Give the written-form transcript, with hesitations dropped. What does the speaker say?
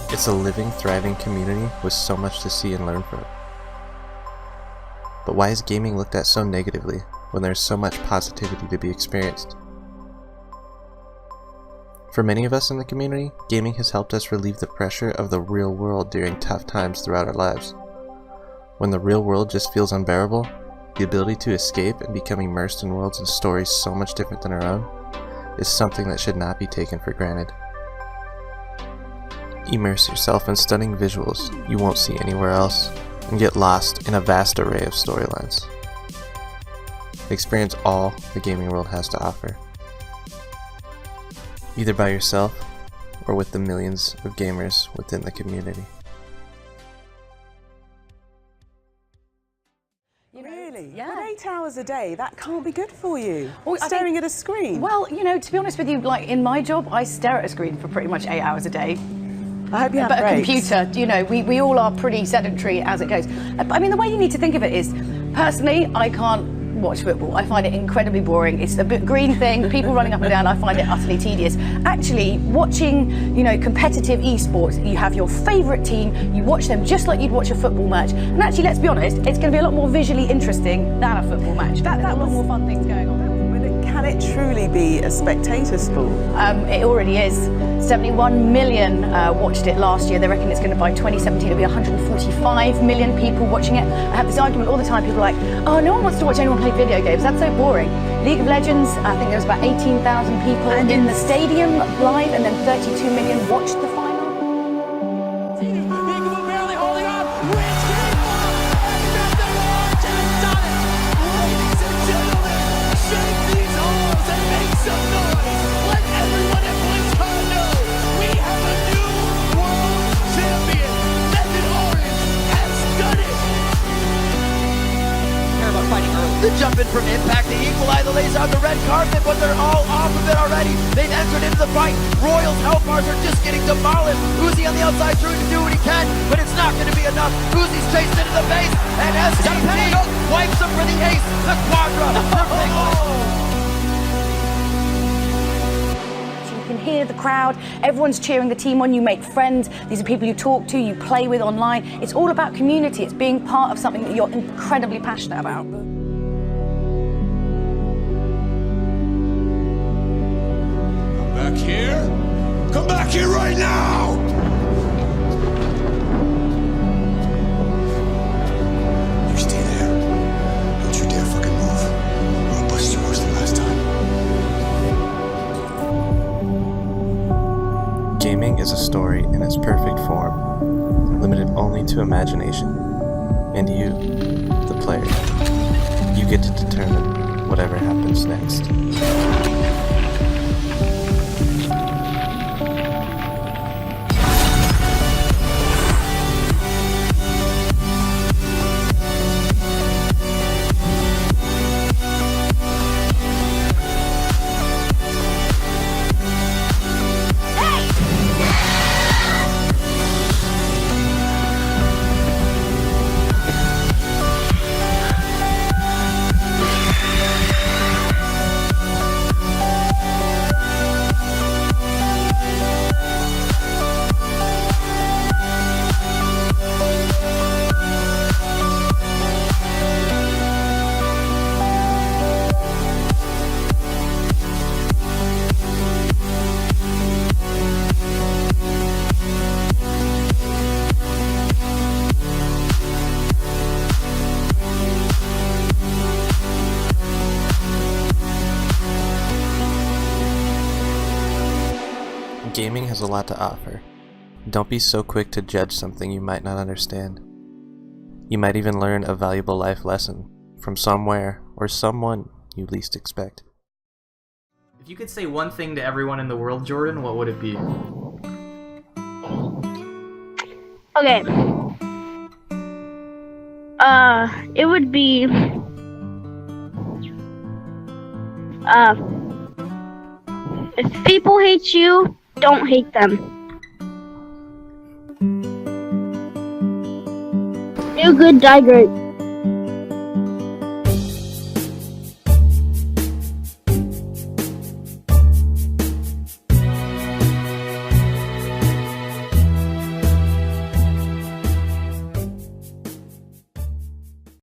It's a living, thriving community with so much to see and learn from. But why is gaming looked at so negatively when there's so much positivity to be experienced? For many of us in the community, gaming has helped us relieve the pressure of the real world during tough times throughout our lives. When the real world just feels unbearable, the ability to escape and become immersed in worlds and stories so much different than our own is something that should not be taken for granted. Immerse yourself in stunning visuals you won't see anywhere else, and get lost in a vast array of storylines. Experience all the gaming world has to offer, either by yourself or with the millions of gamers within the community. Really? Yeah. But 8 hours a day, that can't be good for you. Well, Staring at a screen. Well, you know, to be honest with you, like in my job, I stare at a screen for pretty much 8 hours a day. I hope you have But breaks. a computer, you know, we all are pretty sedentary as it goes. I mean, the way you need to think of it is, personally, I can't watch football. I find it incredibly boring. It's a bit green thing, people running up and down, I find it utterly tedious. Actually, watching, you know, competitive esports, you have your favourite team, you watch them just like you'd watch a football match. And actually, let's be honest, it's going to be a lot more visually interesting than a football match. There's a lot more fun things going on. Can it truly be a spectator sport? It already is. 71 million watched it last year. They reckon it's going to, by 2017, it'll be 145 million people watching it. I have this argument all the time. People are like, oh, no one wants to watch anyone play video games. That's so boring. League of Legends, I think there was about 18,000 people in the stadium live, and then 32 million watched the final. The jump in from Impact, the equalizer lays out the red carpet, but they're all off of it already. They've entered into the fight. Royals Hellfires are just getting demolished. Uzi on the outside trying to do what he can, but it's not going to be enough. Uzi's chased into the base, and SGT wipes him for the ace, the quadra. You can hear the crowd, everyone's cheering the team on, you make friends, these are people you talk to, you play with online. It's all about community, it's being part of something that you're incredibly passionate about. Come back here right now! You stay there. Don't you dare fucking move, or I'll bust you worse than last time. Gaming is a story in its perfect form, limited only to imagination. And you, the player, you get to determine whatever happens next. Gaming has a lot to offer. Don't be so quick to judge something you might not understand. You might even learn a valuable life lesson from somewhere or someone you least expect. If you could say one thing to everyone in the world, Jordan, what would it be? Okay. It would be if people hate you, don't hate them. Do good, die great.